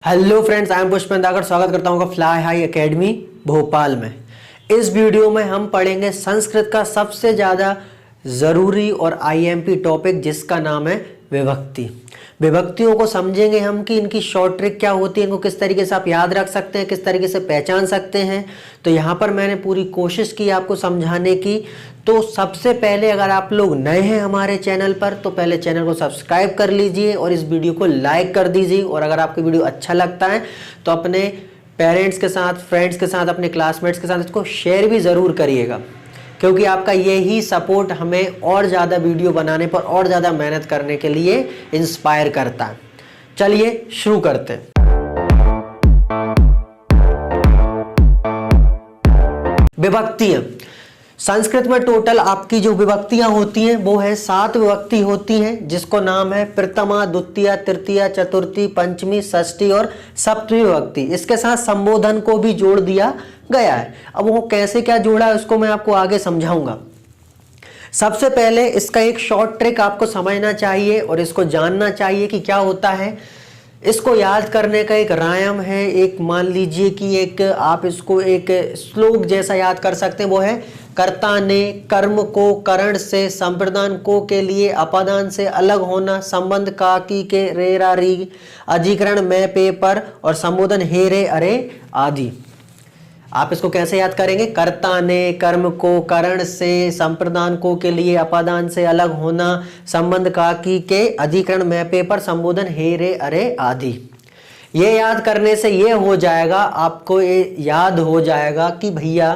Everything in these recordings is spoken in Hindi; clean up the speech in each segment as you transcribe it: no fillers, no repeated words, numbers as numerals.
Hello friends, I am Pushpendra. स्वागत करता हूँ फ्लाई हाई एकेडमी भोपाल में। इस वीडियो में हम पढ़ेंगे संस्कृत का सबसे ज़्यादा ज़रूरी और आईएमपी टॉपिक जिसका नाम है विभक्ति। विभक्तियों को समझेंगे हम कि इनकी शॉर्ट ट्रिक क्या होती है, इनको किस तरीके से आप याद रख सकते हैं, किस तरीके से पहचान सकते हैं। तो यहाँ पर मैंने पूरी कोशिश की आपको समझाने की। तो सबसे पहले अगर आप लोग नए हैं हमारे चैनल पर तो पहले चैनल को सब्सक्राइब कर लीजिए और इस वीडियो को लाइक कर दीजिए। और अगर आपको वीडियो अच्छा लगता है तो अपने पेरेंट्स के साथ, फ्रेंड्स के साथ, अपने क्लासमेट्स के साथ इसको शेयर भी ज़रूर करिएगा, क्योंकि आपका यही सपोर्ट हमें और ज़्यादा वीडियो बनाने पर और ज़्यादा मेहनत करने के लिए इंस्पायर करता है। चलिए शुरू करते हैं। विभक्तियां संस्कृत में टोटल आपकी जो विभक्तियां होती हैं वो है 7 विभक्ति होती हैं, जिसको नाम है प्रथमा, द्वितीय, तृतीय, चतुर्थी, पंचमी, षष्ठी और सप्तमी विभक्ति। इसके साथ संबोधन को भी जोड़ दिया गया है। अब वो कैसे क्या जोड़ा है उसको मैं आपको आगे समझाऊंगा। सबसे पहले इसका एक शॉर्ट ट्रिक आपको समझना चाहिए और इसको जानना चाहिए कि क्या होता है। इसको याद करने का एक रायम है, एक मान लीजिए कि एक आप इसको एक श्लोक जैसा याद कर सकते हैं। वो है कर्ता ने कर्म को करण से, संप्रदान को के लिए, अपादान से अलग होना, संबंध का की के रे रा री, अधिकरण में पे पर और संबोधन हे रे अरे आदि। आप इसको कैसे याद करेंगे? कर्ता ने कर्म को करण से, संप्रदान को के लिए, अपादान से अलग होना, संबंध का की के, अधिकरण में पे पर, संबोधन हे रे अरे आदि। ये याद करने से ये हो जाएगा, आपको ये याद हो जाएगा कि भैया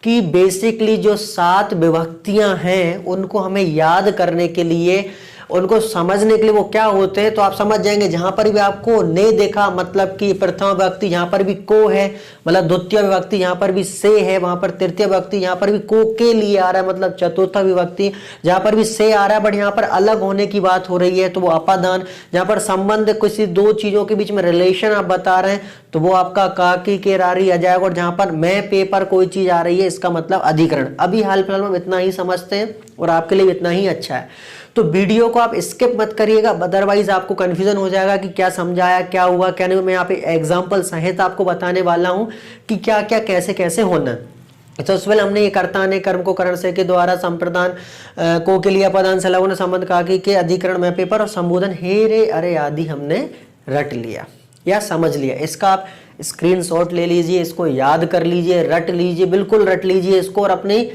कि बेसिकली जो 7 विभक्तियां हैं उनको हमें याद करने के लिए, उनको समझने के लिए वो क्या होते हैं। तो आप समझ जाएंगे जहां पर भी आपको ने देखा, मतलब कि प्रथम विभक्ति यहाँ पर भी को है, मतलब द्वितीय विभक्ति यहाँ पर भी से है, वहां पर तृतीय विभक्ति यहाँ पर भी को के लिए आ रहा है, मतलब चतुर्थ विभक्ति जहां पर भी से आ रहा है, बट यहाँ पर अलग होने की बात हो रही है तो वो अपादान। जहां पर संबंध किसी दो चीजों के बीच में रिलेशन आप बता रहे हैं तो वो आपका काकी के रारी आ जाएगा। और जहां पर मैं पे पर कोई चीज आ रही है इसका मतलब अधिकरण। अभी हाल फिलहाल में इतना ही समझते हैं और आपके लिए इतना ही अच्छा है। तो वीडियो को आप स्किप मत करिएगा, अदरवाइज आपको कंफ्यूजन हो जाएगा कि क्या समझाया, क्या हुआ, क्या नहीं। मैं यहाँ पे एग्जाम्पल सहित आपको बताने वाला हूँ कि क्या क्या कैसे कैसे होना। तो उससे पहले हमने ये कर्ता ने कर्म को करण से के द्वारा, संप्रदान को के लिए, अपादान से लगन, संबंध काकी के, अधिकरण में पेपर और संबोधन हे रे अरे आदि हमने रट लिया या समझ लिया। इसका आप स्क्रीनशॉट ले लीजिए, इसको याद कर लीजिए, रट लीजिए, बिल्कुल रट लीजिए इसको और अपनी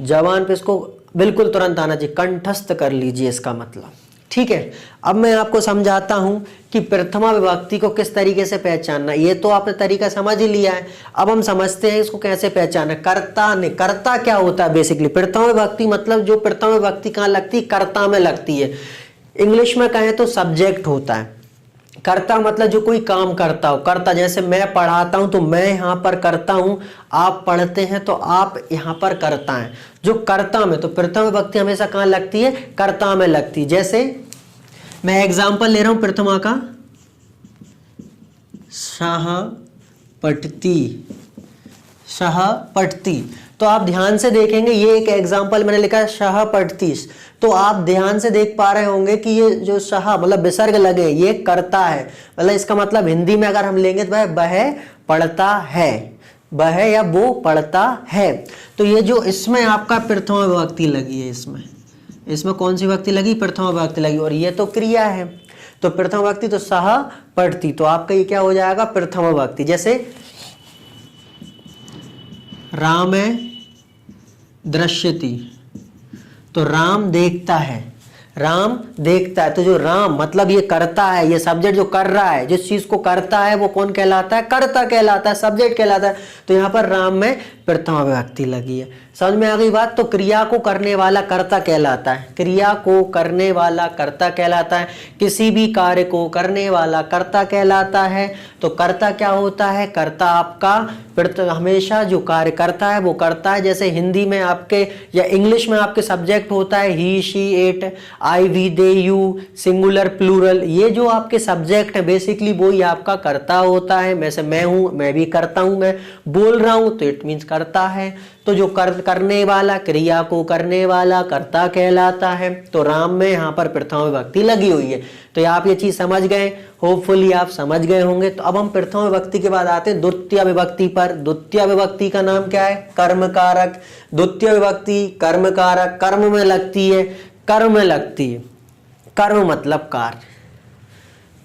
जबान पे इसको बिल्कुल तुरंत आना चाहिए, कंठस्थ कर लीजिए इसका मतलब। ठीक है, अब मैं आपको समझाता हूं कि प्रथमा विभक्ति को किस तरीके से पहचानना। ये तो आपने तरीका समझ ही लिया है, अब हम समझते हैं इसको कैसे पहचानना। कर्ता ने, कर्ता क्या होता है बेसिकली? प्रथमा विभक्ति मतलब जो प्रथमा विभक्ति कहाँ लगती है? कर्ता में लगती है। इंग्लिश में कहें तो सब्जेक्ट होता है। कर्ता मतलब जो कोई काम करता हो, कर्ता। जैसे मैं पढ़ाता हूं तो मैं यहाँ पर करता हूं, आप पढ़ते हैं तो आप यहाँ पर करता है। जो कर्ता में, तो प्रथम विभक्ति हमेशा कहाँ लगती है? कर्ता में लगती है। जैसे मैं एग्जांपल ले रहा हूं प्रथमा का, सह पठती, सह पठती। तो आप ध्यान से देखेंगे, ये एक एग्जाम्पल मैंने लिखा है सह पठती। तो आप ध्यान से देख पा रहे होंगे कि ये जो सह मतलब विसर्ग लगे ये करता है, मतलब इसका मतलब हिंदी में अगर हम लेंगे तो वह पढ़ता है, वह या वो पढ़ता है। तो ये जो इसमें आपका प्रथमा विभक्ति लगी है, इसमें कौन सी विभक्ति लगी? प्रथमा विभक्ति लगी। और ये तो क्रिया है, तो प्रथमा विभक्ति तो सह पठती, तो आपका ये क्या हो जाएगा? प्रथमा विभक्ति। जैसे राम दृश्यति, तो राम देखता है, राम देखता है। तो जो राम मतलब ये करता है, ये सब्जेक्ट जो कर रहा है, जिस चीज को करता है वो कौन कहलाता है? कर्ता कहलाता है, सब्जेक्ट कहलाता है। तो यहाँ पर राम में प्रथमा विभक्ति लगी है। समझ में आ गई बात? तो क्रिया को करने वाला कर्ता कहलाता है, क्रिया को करने वाला कर्ता कहलाता है, किसी भी कार्य को करने वाला कर्ता कहलाता है। तो कर्ता क्या होता है? कर्ता आपका हमेशा जो कार्य करता है वो करता है। जैसे हिंदी में आपके या इंग्लिश में आपके सब्जेक्ट होता है he, she, it, I, we, they, you, singular, plural. ये जो आपके सब्जेक्ट है बेसिकली वो ही आपका कर्ता होता है। जैसे मैं हूं, मैं भी करता हूं, मैं बोल रहा हूं तो इट मीन्स करता है। तो जो करने वाला, क्रिया को करने वाला कर्ता कहलाता है। तो राम में यहाँ पर प्रथमा विभक्ति लगी हुई है। तो आप ये चीज समझ गए, होपफुली आप समझ गए होंगे। तो अब हम प्रथमा विभक्ति के बाद आते हैं द्वितीय विभक्ति पर। द्वितीय विभक्ति का नाम क्या है? कर्म कारक। द्वितीय विभक्ति कर्म कारक, कर्म में लगती है, कर्म में लगती है। कर्म मतलब कार्य।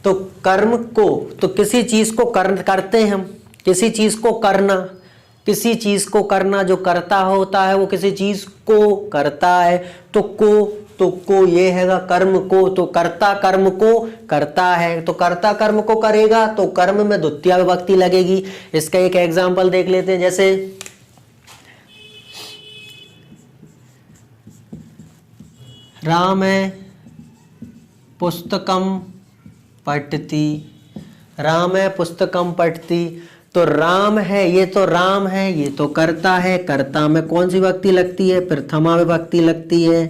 तो कर्म को, तो किसी चीज को करते हैं हम, किसी चीज को करना, किसी चीज को करना, जो करता होता है वो किसी चीज को करता है। तो को ये हैगा कर्म को, तो कर्ता कर्म को करता है, तो कर्ता कर्म को करेगा, तो कर्म में द्वितीय विभक्ति लगेगी। इसका एक एग्जांपल देख लेते हैं, जैसे राम पुस्तकम पठति, राम पुस्तकम पठति। तो राम है, ये तो राम है, ये तो कर्ता है, कर्ता में कौन सी विभक्ति लगती है? प्रथमा विभक्ति लगती है।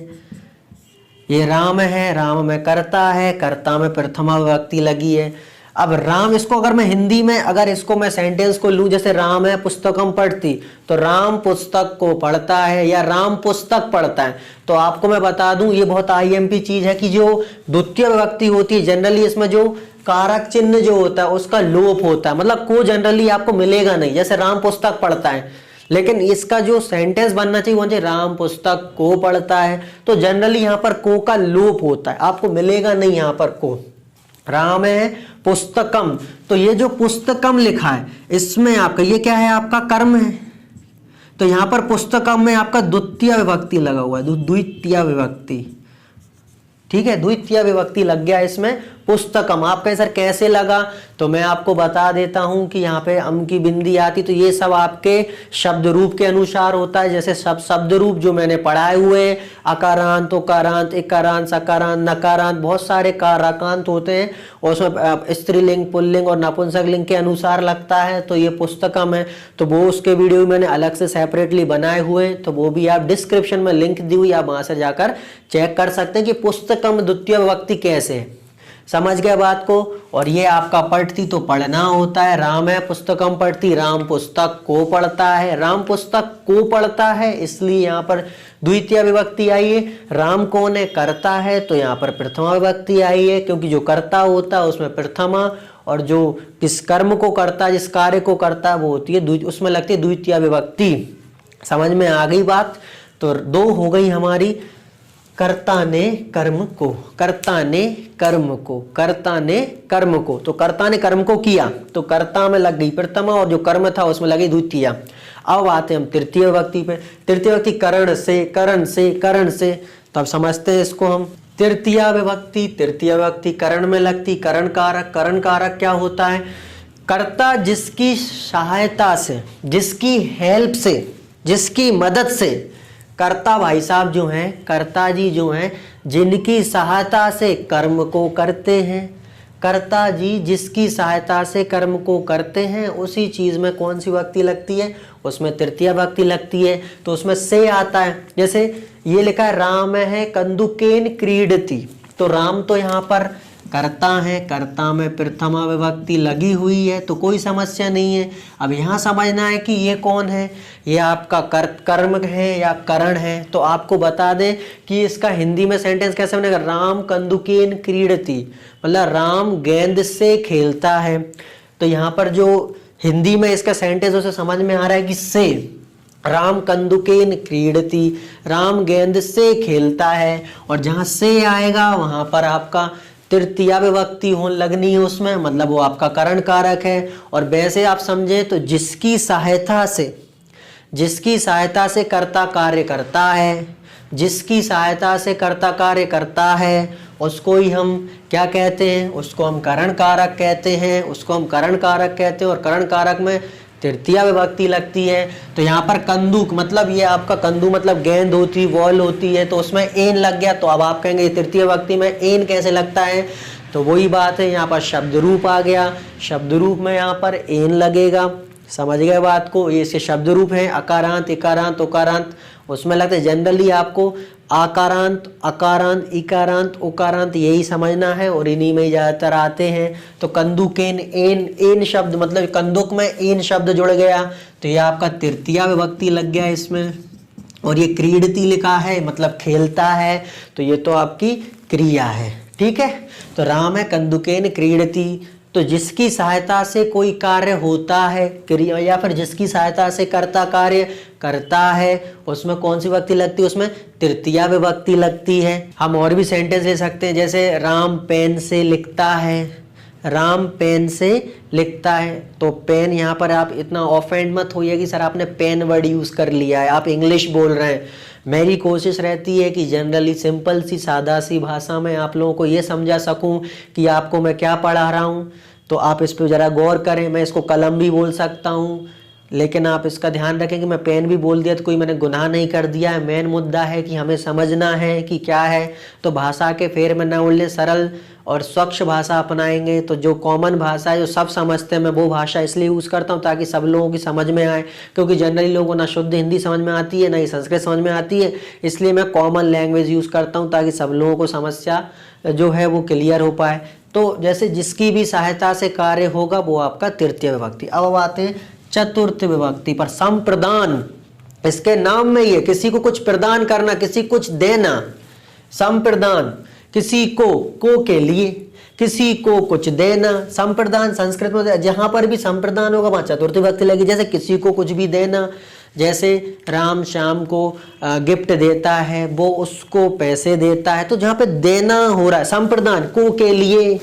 ये राम है, राम में कर्ता है, कर्ता में प्रथमा विभक्ति लगी है। अब राम, इसको अगर मैं हिंदी में, अगर इसको मैं सेंटेंस को लूं, जैसे राम है पुस्तकम पढ़ती, तो राम पुस्तक को पढ़ता है या राम पुस्तक पढ़ता है। तो आपको मैं बता दूं, ये बहुत आईएमपी चीज है कि जो द्वितीय विभक्ति होती है जनरली इसमें जो कारक चिन्ह जो होता है उसका लोप होता है, मतलब को जनरली आपको मिलेगा नहीं। जैसे राम पुस्तक पढ़ता है, लेकिन इसका जो सेंटेंस बनना चाहिए वो राम पुस्तक को पढ़ता है, तो जनरली यहाँ पर को का लोप होता है, आपको मिलेगा नहीं यहाँ पर को। राम है पुस्तकम, तो ये जो पुस्तकम लिखा है इसमें आपका ये क्या है? आपका कर्म है। तो यहाँ पर पुस्तकम में आपका द्वितीय विभक्ति लगा हुआ है, द्वितीय विभक्ति, ठीक है, द्वितीय विभक्ति लग गया इसमें पुस्तकम। आप कहें सर कैसे लगा? तो मैं आपको बता देता हूं कि यहाँ पे अम की बिंदी आती, तो ये सब आपके शब्द रूप के अनुसार होता है। जैसे सब शब्द रूप जो मैंने पढ़ाए हुए, अकारांत, उकारांत, इकारांत, सकारांत, नकारांत, बहुत सारे कारकांत होते हैं, और उसमें स्त्रीलिंग, पुल्लिंग और नपुंसक लिंग के अनुसार लगता है। तो ये पुस्तकम है, तो वो उसके वीडियो मैंने अलग से सेपरेटली बनाए हुए, तो वो भी आप डिस्क्रिप्शन में लिंक दी हुई, आप वहां से जाकर चेक कर सकते हैं कि पुस्तकम द्वितीय विभक्ति कैसे है। समझ गए बात को? और ये आपका पढ़ती तो पढ़ना होता है, राम है पुस्तकम पढ़ती, राम पुस्तक को पढ़ता है, राम पुस्तक को पढ़ता है, इसलिए यहाँ पर द्वितीय विभक्ति आई है। राम कौन है? करता है, तो यहाँ पर प्रथमा विभक्ति आई है, क्योंकि जो करता होता है उसमें प्रथमा, और जो किस कर्म को करता है, जिस कार्य को करता है वो होती है, उसमें लगती है द्वितीय विभक्ति। समझ में आ गई बात? तो दो हो गई हमारी, कर्ता ने कर्म को, कर्ता ने कर्म को, कर्ता ने कर्म को, तो कर्ता ने कर्म को किया, तो कर्ता में लग गई प्रथमा, और जो कर्म था उसमें लगी द्वितीय। अब आते हैं हम तृतीय विभक्ति पे। तृतीय विभक्ति करण से, करण से, करण से, तो अब समझते हैं इसको हम। तृतीय विभक्ति, तृतीय विभक्ति करण में लगती, करण कारक। करण कारक क्या होता है? कर्ता जिसकी सहायता से, जिसकी हेल्प से, जिसकी मदद से, कर्ता भाई साहब जो हैं, कर्ता जी जो हैं, जिनकी सहायता से कर्म को करते हैं, कर्ता जी जिसकी सहायता से कर्म को करते हैं, उसी चीज में कौन सी विभक्ति लगती है? उसमें तृतीय विभक्ति लगती है, तो उसमें से आता है। जैसे ये लिखा है राम है कंदुकेन क्रीडति, तो राम तो यहाँ पर कर्ता है, कर्ता में प्रथमा विभक्ति लगी हुई है, तो कोई समस्या नहीं है। अब यहाँ समझना है कि ये कौन है, ये आपका कर्म है या करण है। तो आपको बता दें कि इसका हिंदी में सेंटेंस कैसे बनेगा? राम कंदुकेन क्रीडति, मतलब राम गेंद से खेलता है। तो यहाँ पर जो हिंदी में इसका सेंटेंस उसे समझ में आ रहा है कि से, राम कंदुकेन क्रीडति, राम गेंद से खेलता है, और जहाँ से आएगा वहां पर आपका तृतीया विभक्ति हो लगनी है उसमें, मतलब वो आपका करण कारक है। और वैसे आप समझे तो जिसकी सहायता से, जिसकी सहायता से कर्ता कार्य करता है, जिसकी सहायता से कर्ता कार्य करता है, उसको ही हम क्या कहते हैं? उसको हम करण कारक कहते हैं, उसको हम करण कारक कहते हैं। और करण कारक में तृतीया विभक्ति लगती है। तो यहाँ पर कंदुक, मतलब ये आपका कंदू मतलब गेंद होती, बॉल होती है, तो उसमें एन लग गया। तो अब आप कहेंगे तृतीय विभक्ति में एन कैसे लगता है? तो वही बात है, यहाँ पर शब्द रूप आ गया, शब्द रूप में यहाँ पर एन लगेगा। समझ गए बात को? ये इसके शब्द रूप है, अकारांत, इकारांत, उकारांत, उसमें लगता है जनरली आपको आकारांत, अकारांत, इकारांत, उकारांत, यही समझना है और इन्हीं में ज़्यादातर आते हैं। तो कंदुकेन, एन, एन शब्द मतलब कंदुक में एन शब्द जुड़ गया तो ये आपका तृतीया विभक्ति लग गया इसमें। और ये क्रीडति लिखा है मतलब खेलता है तो ये तो आपकी क्रिया है। ठीक है, तो राम है कंदुकेन क्रीडति, तो जिसकी सहायता से कोई कार्य होता है क्रिया या फिर जिसकी सहायता से कर्ता कार्य करता है उसमें कौन सी विभक्ति लगती है, उसमें तृतीया विभक्ति लगती है। हम और भी सेंटेंस ले सकते हैं जैसे राम पेन से लिखता है, राम पेन से लिखता है। तो पेन यहाँ पर आप इतना ऑफेंड मत होइए कि सर आपने पेन वर्ड यूज कर लिया है, आप इंग्लिश बोल रहे हैं। मेरी कोशिश रहती है कि जनरली सिंपल सी सादा सी भाषा में आप लोगों को ये समझा सकूं कि आपको मैं क्या पढ़ा रहा हूं। तो आप इस पर ज़रा गौर करें। मैं इसको कलम भी बोल सकता हूं, लेकिन आप इसका ध्यान रखें कि मैं पेन भी बोल दिया तो कोई मैंने गुनाह नहीं कर दिया है। मेन मुद्दा है कि हमें समझना है कि क्या है। तो भाषा के फेर में न उड़ने, सरल और स्वच्छ भाषा अपनाएंगे तो जो कॉमन भाषा है जो सब समझते हैं, मैं वो भाषा इसलिए यूज़ करता हूँ ताकि सब लोगों की समझ में आए, क्योंकि जनरली लोगों को ना शुद्ध हिंदी समझ में आती है ना ही संस्कृत समझ में आती है। इसलिए मैं कॉमन लैंग्वेज यूज़ करता हूँ ताकि सब लोगों को समस्या जो है वो क्लियर हो पाए। तो जैसे जिसकी भी सहायता से कार्य होगा वो आपका तृतीय विभक्ति। अब आते हैं चतुर्थ विभक्ति पर। संप्रदान, इसके नाम में ही है किसी को कुछ प्रदान करना, किसी कुछ देना। संप्रदान, किसी को के लिए, किसी को कुछ देना। संप्रदान संस्कृत में जहां पर भी संप्रदान होगा वहां चतुर्थी विभक्ति लगेगी। जैसे किसी को कुछ भी देना, जैसे राम श्याम को गिफ्ट देता है, वो उसको पैसे देता है। तो जहां पे देना हो रहा है संप्रदान को के लिए,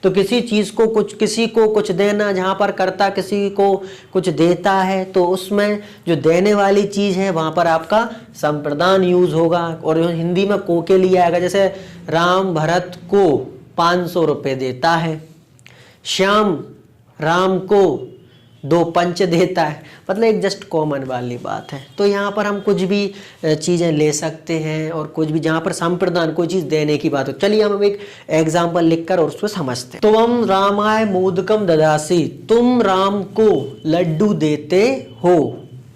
तो किसी चीज को कुछ, किसी को कुछ देना, जहां पर कर्ता किसी को कुछ देता है तो उसमें जो देने वाली चीज है वहां पर आपका संप्रदान यूज होगा। और हिंदी में को के लिए आएगा। जैसे राम भरत को 500 रुपये देता है, श्याम राम को 2 पंच देता है, मतलब एक जस्ट कॉमन वाली बात है। तो यहाँ पर हम कुछ भी चीज़ें ले सकते हैं और कुछ भी जहाँ पर संप्रदान कोई चीज़ देने की बात हो। चलिए हम एक एग्जाम्पल लिखकर और उसको समझते हैं। तो हम रामाय मोदकम ददासी, तुम राम को लड्डू देते हो,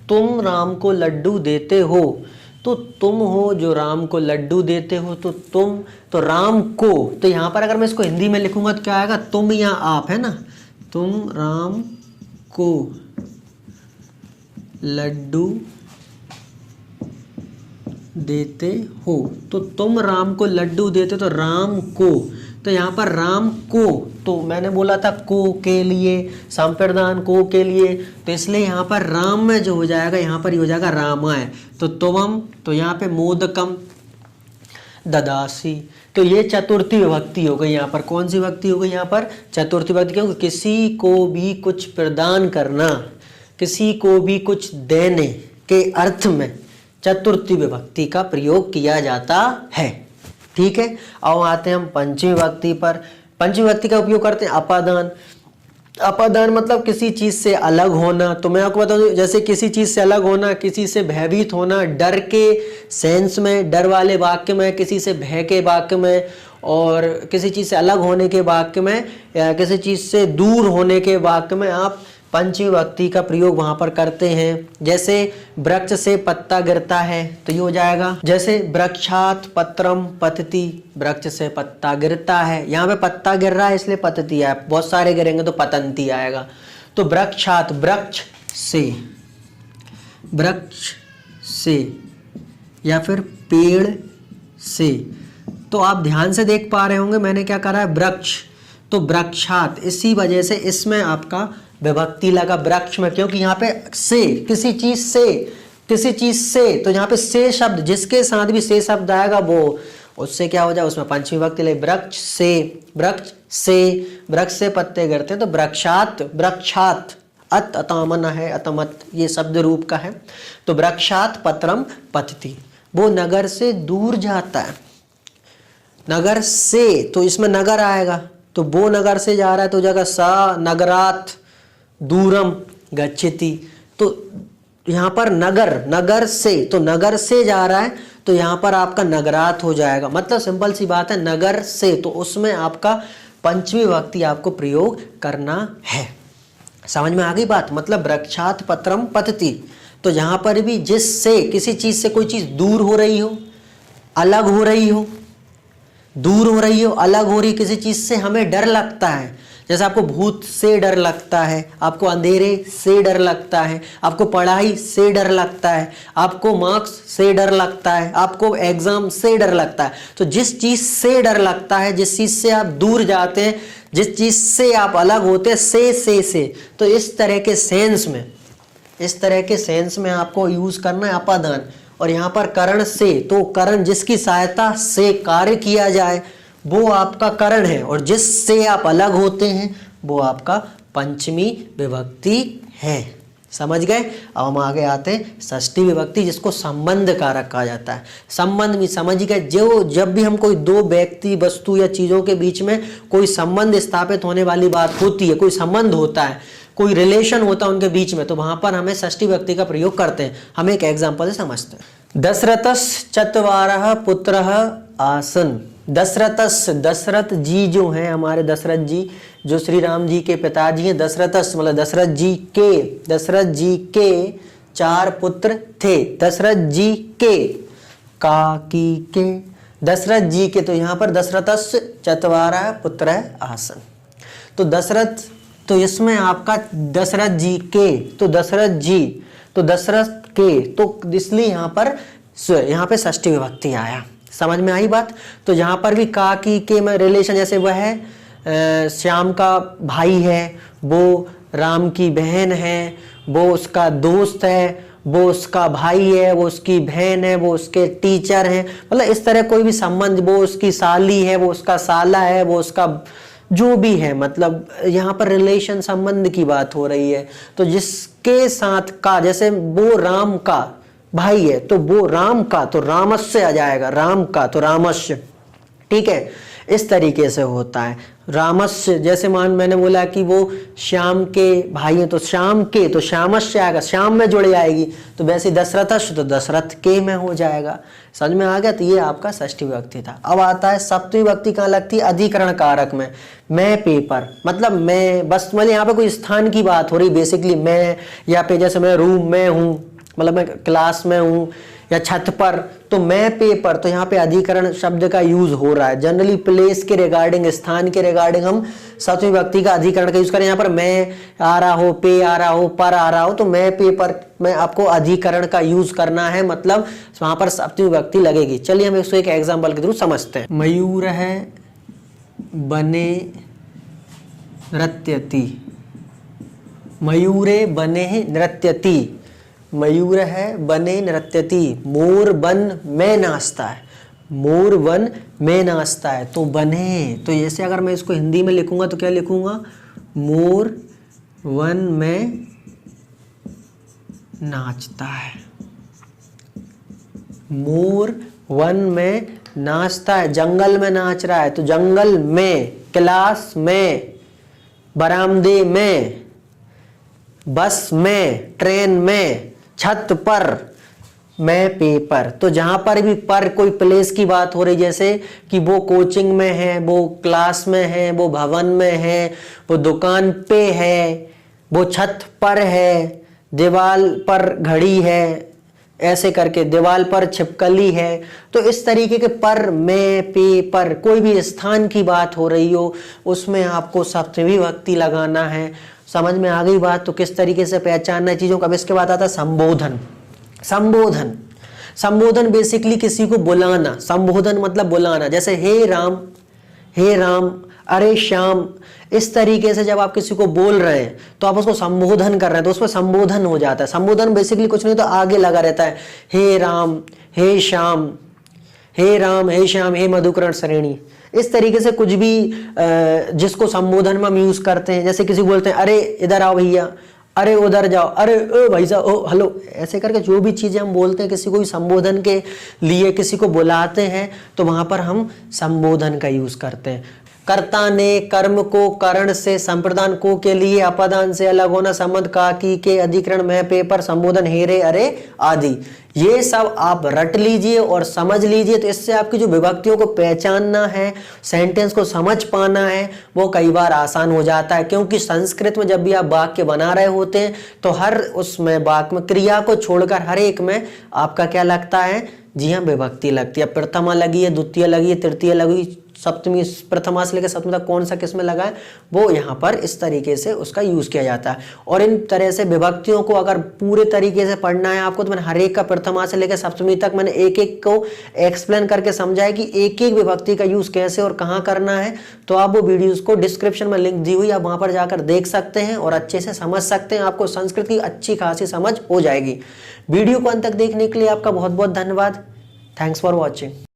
तुम राम को लड्डू देते हो। तो तुम हो जो राम को लड्डू देते हो, तो तुम, तो राम को, तो यहाँ पर अगर मैं इसको हिंदी में लिखूंगा तो क्या आएगा, तुम या आप, है ना। तुम राम को लड्डू देते हो, तो तुम राम को लड्डू देते, तो राम को, तो यहाँ पर राम को, तो मैंने बोला था को के लिए, संप्रदान को के लिए, तो इसलिए यहाँ पर राम में जो हो जाएगा यहाँ पर ही हो जाएगा रामाय। तो तुम, तो यहाँ पे मोदकम ददासी, तो ये चतुर्थी विभक्ति हो गई। यहाँ पर कौन सी विभक्ति हो गई, यहाँ पर चतुर्थी विभक्ति। क्योंकि किसी को भी कुछ प्रदान करना, किसी को भी कुछ देने के अर्थ में चतुर्थी विभक्ति का प्रयोग किया जाता है। ठीक है, अब आते हैं हम पंचमी विभक्ति पर। पंचमी विभक्ति का उपयोग करते हैं अपादान। अपादान मतलब किसी चीज से अलग होना। तो मैं आपको बता दूं, जैसे किसी चीज से अलग होना, किसी से भयभीत होना, डर के सेंस में, डर वाले वाक्य में, किसी से भय के वाक्य में, और किसी चीज से अलग होने के वाक्य में, या किसी चीज से दूर होने के वाक्य में आप पंचमी विभक्ति का प्रयोग वहां पर करते हैं। जैसे वृक्ष से पत्ता गिरता है तो ये हो जाएगा, जैसे वृक्षात पत्रम पतति, वृक्ष से पत्ता गिरता है, यहाँ पे पत्ता गिर रहा है इसलिए पतति है, बहुत सारे गिरेंगे तो पतंती आएगा। तो वृक्षात, वृक्ष से, वृक्ष से या फिर पेड़ से। तो आप ध्यान से देख पा रहे होंगे मैंने क्या करा है, वृक्ष, तो वृक्षात, इसी वजह से इसमें आपका विभक्ति लगा वृक्ष में, क्योंकि यहाँ पे से, किसी चीज से, किसी चीज से, तो यहाँ पे से शब्द, जिसके साथ भी से शब्द आएगा वो उससे क्या हो जाए, उसमें पंचमी विभक्ति लगे। वृक्ष से, वृक्ष से, वृक्ष से पत्ते गिरते हैं तो वृक्षात, वृक्षात, अत अतामन है, अतमत ये शब्द रूप का है। तो वृक्षात पत्रम पतति, वो नगर से दूर जाता है। नगर से, तो इसमें नगर आएगा, तो वो नगर से जा रहा है तो जगह सा नगरात दूरम गच्छति। तो यहाँ पर नगर, नगर से, तो नगर से जा रहा है तो यहाँ पर आपका नगरात हो जाएगा। मतलब सिंपल सी बात है, नगर से, तो उसमें आपका पंचमी विभक्ति आपको प्रयोग करना है। समझ में आ गई बात। मतलब वृक्षात पत्रम पतति, तो यहाँ पर भी जिससे, किसी चीज से कोई चीज दूर हो रही हो, अलग हो रही हो, दूर हो रही हो, अलग हो रही किसी चीज से, हमें डर लगता है। जैसे आपको भूत से डर लगता है, आपको अंधेरे से डर लगता है, आपको पढ़ाई से डर लगता है, आपको मार्क्स से डर लगता है, आपको एग्जाम से डर लगता है। तो जिस चीज से डर लगता है, जिस चीज से आप दूर जाते हैं, जिस चीज से आप अलग होते हैं, से तो इस तरह के सेंस में आपको यूज करना है अपादान। और यहाँ पर करण से, तो करण जिसकी सहायता से कार्य किया जाए वो आपका करण है, और जिससे आप अलग होते हैं वो आपका पंचमी विभक्ति है। समझ गए। अब हम आगे आते हैं षष्ठी विभक्ति, जिसको संबंध कारक कहा जाता है। संबंध में समझ गए, जो जब भी हम कोई दो व्यक्ति, वस्तु या चीजों के बीच में कोई संबंध स्थापित होने वाली बात होती है, कोई संबंध होता है, कोई रिलेशन होता है उनके बीच में, तो वहां पर हमें षष्ठी विभक्ति का प्रयोग करते हैं। हम एक एग्जाम्पल से समझते हैं। दशरथस् चत्वारः पुत्रः आसन्। दशरथ जी जो हैं हमारे, दशरथ जी जो श्री राम जी के पिताजी हैं, दशरथस् मतलब दशरथ जी के 4 पुत्र थे। दशरथ जी के दशरथ जी के, तो यहाँ पर दशरथस् चत्वारः पुत्रः आसन्। तो दशरथ, तो इसमें आपका दशरथ जी के, तो दशरथ के, तो इसलिए यहाँ पे षष्ठी विभक्ति आया। समझ में आई बात। तो यहाँ पर भी का की के में रिलेशन, जैसे वह है श्याम का भाई है, वो राम की बहन है, वो उसका दोस्त है, वो उसका भाई है, वो उसकी बहन है, वो उसके टीचर हैं, मतलब इस तरह कोई भी संबंध, वो उसकी साली है, वो उसका साला है, वो उसका जो भी है, मतलब यहाँ पर रिलेशन संबंध की बात हो रही है। तो जिसके साथ का, जैसे वो राम का भाई है तो वो राम का, तो रामस्य आ जाएगा, राम का तो रामस्य। ठीक है, इस तरीके से होता है रामस्य। जैसे मैंने बोला कि वो श्याम के भाई हैं, तो श्याम के, तो श्यामस्य आएगा, श्याम में जुड़ जाएगी। तो वैसे दशरथस्य तो दशरथ के में हो जाएगा। समझ में आ गया। तो ये आपका षष्ठी विभक्ति था। अब आता है सप्तमी विभक्ति। कहाँ लगती है? अधिकरण कारक में। मैं पेपर, मतलब मैं, बस मतलब यहाँ पे कोई स्थान की बात हो रही बेसिकली। मैं, या पे जैसे मैं रूम में हूँ, मतलब मैं क्लास में हूँ, या छत पर, तो मैं पेपर, तो यहाँ पे अधिकरण शब्द का यूज हो रहा है। जनरली प्लेस के रिगार्डिंग, स्थान के रिगार्डिंग हम सप्तमी विभक्ति का अधिकरण का यूज करें। यहाँ पर मैं आ रहा हो, पे आ रहा हो, पर आ रहा हो, तो मैं पेपर में आपको अधिकरण का यूज करना है, मतलब वहां पर सप्तमी विभक्ति लगेगी। चलिए हम इसको एक एग्जाम्पल के थ्रू समझते हैं। मयूर है बने नृत्यति, मयूरे बने नृत्यति, मयूर है बने नृत्यति। मोर वन में नाचता है, मोर वन में नाचता है, तो बने, तो जैसे अगर मैं इसको हिंदी में लिखूंगा तो क्या लिखूंगा? मोर वन में नाचता है, मोर वन में नाचता है। जंगल में नाच रहा है, तो जंगल में, क्लास में, बरामदे में, बस में, ट्रेन में, छत पर, मैं पेपर। तो जहां पर भी पर कोई प्लेस की बात हो रही, जैसे कि वो कोचिंग में है, वो क्लास में है, वो भवन में है, वो दुकान पे है, वो छत पर है, दीवार पर घड़ी है, ऐसे करके दीवार पर छिपकली है। तो इस तरीके के पर, मैं, पे, पर, कोई भी स्थान की बात हो रही हो उसमें आपको सप्तमी विभक्ति लगाना है। समझ में आ गई बात। तो किस तरीके से पहचानना है चीजों का। अब इसके बाद आता है संबोधन। संबोधन, संबोधन बेसिकली किसी को बुलाना। संबोधन मतलब बुलाना। जैसे हे राम, हे राम, अरे श्याम, इस तरीके से जब आप किसी को बोल रहे हैं तो आप उसको संबोधन कर रहे हैं, तो उसमें संबोधन हो जाता है। संबोधन बेसिकली कुछ नहीं तो आगे लगा रहता है, हे राम, हे श्याम, हे राम, हे श्याम, हे मधुकरण श्रेणी। इस तरीके से कुछ भी जिसको संबोधन में हम यूज करते हैं। जैसे किसी को बोलते हैं अरे इधर आओ भैया, अरे उधर जाओ, अरे ओ भाई साहब, ओ हेलो, ऐसे करके जो भी चीजें हम बोलते हैं किसी को भी संबोधन के लिए, किसी को बुलाते हैं, तो वहां पर हम संबोधन का यूज करते हैं। कर्ता ने, कर्म को, करण से, संप्रदान को के लिए, अपादान से अलग होना, संबंध का, की के, अधिकरण, में, पेपर, संबोधन, हेरे, अरे आदि, ये सब आप रट लीजिए और समझ लीजिए। तो इससे आपकी जो विभक्तियों को पहचानना है, सेंटेंस को समझ पाना है, वो कई बार आसान हो जाता है। क्योंकि संस्कृत में जब भी आप वाक्य बना रहे होते हैं तो हर उसमें वाक्य में क्रिया को छोड़कर हर एक में आपका क्या लगता है? जी हाँ, विभक्ति लगती है। प्रथमा लगी है, द्वितीय लगी है, तृतीय लगी, सप्तमी, प्रथमा से लेकर सप्तमी तक कौन सा किसमें लगा है, वो यहाँ पर इस तरीके से उसका यूज किया जाता है। और इन तरह से विभक्तियों को अगर पूरे तरीके से पढ़ना है आपको, तो मैंने हर एक का प्रथमा से लेकर सप्तमी तक मैंने एक एक को एक्सप्लेन करके समझाया कि एक एक विभक्ति का यूज कैसे और कहाँ करना है। तो आप वो वीडियोज को डिस्क्रिप्शन में लिंक दी हुई, आप वहां पर जाकर देख सकते हैं और अच्छे से समझ सकते हैं। आपको संस्कृत की अच्छी खासी समझ हो जाएगी। वीडियो को अंत तक देखने के लिए आपका बहुत बहुत धन्यवाद। Thanks for watching.